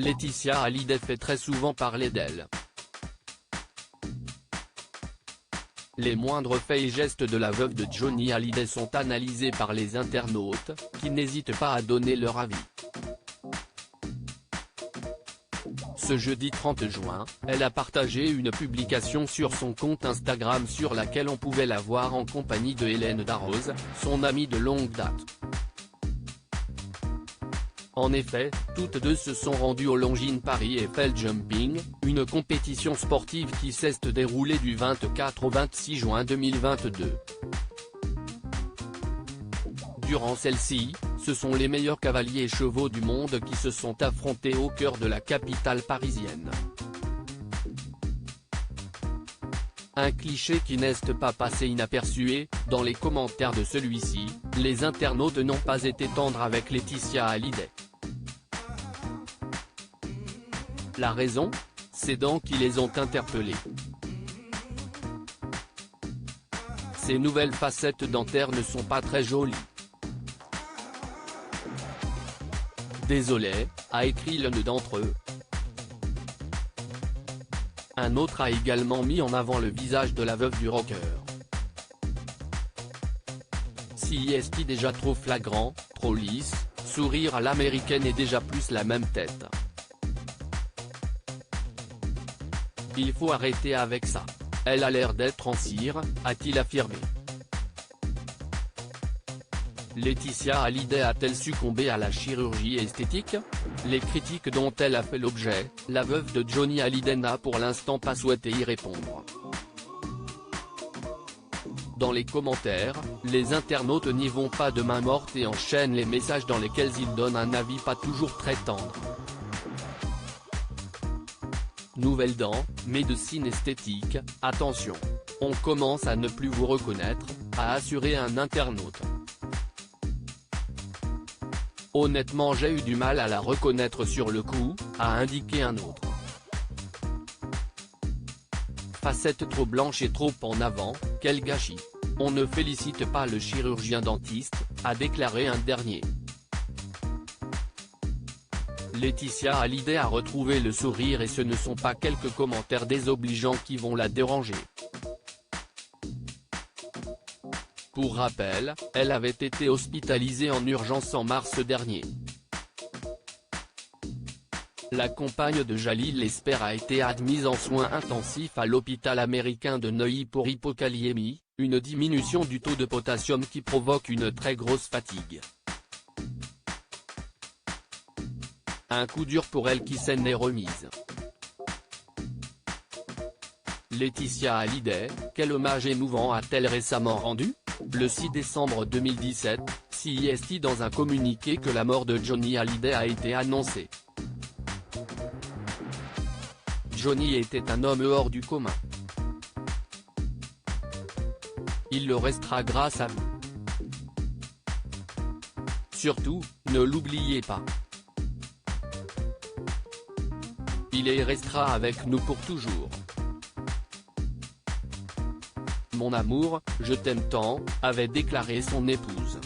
Laetitia Hallyday fait très souvent parler d'elle. Les moindres faits et gestes de la veuve de Johnny Hallyday sont analysés par les internautes, qui n'hésitent pas à donner leur avis. Ce jeudi 30 juin, elle a partagé une publication sur son compte Instagram sur laquelle on pouvait la voir en compagnie de Hélène Darroze, son amie de longue date. En effet, toutes deux se sont rendues au Longines Paris Eiffel Jumping, une compétition sportive qui s'est déroulée du 24 au 26 juin 2022. Durant celle-ci, ce sont les meilleurs cavaliers et chevaux du monde qui se sont affrontés au cœur de la capitale parisienne. Un cliché qui n'est pas passé inaperçu et, dans les commentaires de celui-ci, les internautes n'ont pas été tendres avec Laetitia Hallyday. La raison ? Ses dents qui les ont interpellés. Ces nouvelles facettes dentaires ne sont pas très jolies. Désolé, a écrit l'un d'entre eux. Un autre a également mis en avant le visage de la veuve du rocker. Si est déjà trop flagrant, trop lisse, sourire à l'américaine et déjà plus la même tête. Il faut arrêter avec ça. Elle a l'air d'être en cire, a-t-il affirmé. Laetitia Hallyday a-t-elle succombé à la chirurgie esthétique? Les critiques dont elle a fait l'objet, la veuve de Johnny Hallyday n'a pour l'instant pas souhaité y répondre. Dans les commentaires, les internautes n'y vont pas de main morte et enchaînent les messages dans lesquels ils donnent un avis pas toujours très tendre. Nouvelles dents, médecine esthétique, attention. On commence à ne plus vous reconnaître, a assuré un internaute. Honnêtement j'ai eu du mal à la reconnaître sur le coup, a indiqué un autre. Facette trop blanche et trop en avant, quel gâchis. On ne félicite pas le chirurgien dentiste, a déclaré un dernier. Laetitia Hallyday a retrouvé le sourire et ce ne sont pas quelques commentaires désobligeants qui vont la déranger. Pour rappel, elle avait été hospitalisée en urgence en mars dernier. La compagne de Jalil Lesper a été admise en soins intensifs à l'hôpital américain de Neuilly pour hypokaliémie, une diminution du taux de potassium qui provoque une très grosse fatigue. Un coup dur pour elle qui s'en est remise. Laetitia Hallyday, quel hommage émouvant a-t-elle récemment rendu? Le 6 décembre 2017, CIST dans un communiqué que la mort de Johnny Hallyday a été annoncée. Johnny était un homme hors du commun. Il le restera grâce à vous. Surtout, ne l'oubliez pas. Il y restera avec nous pour toujours. Mon amour, je t'aime tant, avait déclaré son épouse.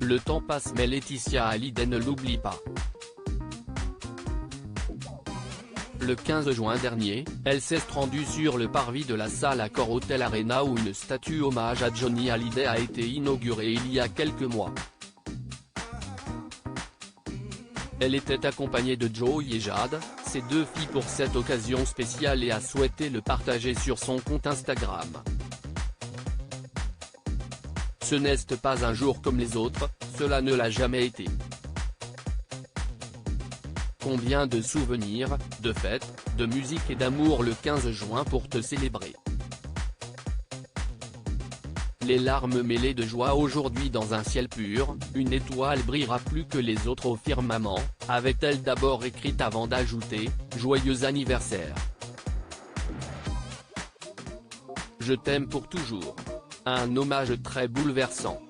Le temps passe mais Laetitia Hallyday ne l'oublie pas. Le 15 juin dernier, elle s'est rendue sur le parvis de la salle Accor Hotel Arena où une statue hommage à Johnny Hallyday a été inaugurée il y a quelques mois. Elle était accompagnée de Joey et Jade, ses deux filles pour cette occasion spéciale et a souhaité le partager sur son compte Instagram. Ce n'est pas un jour comme les autres, cela ne l'a jamais été. Combien de souvenirs, de fêtes, de musique et d'amour le 15 juin pour te célébrer. Les larmes mêlées de joie aujourd'hui dans un ciel pur, une étoile brillera plus que les autres au firmament, avait-elle d'abord écrite avant d'ajouter « Joyeux anniversaire ». Je t'aime pour toujours. Un hommage très bouleversant.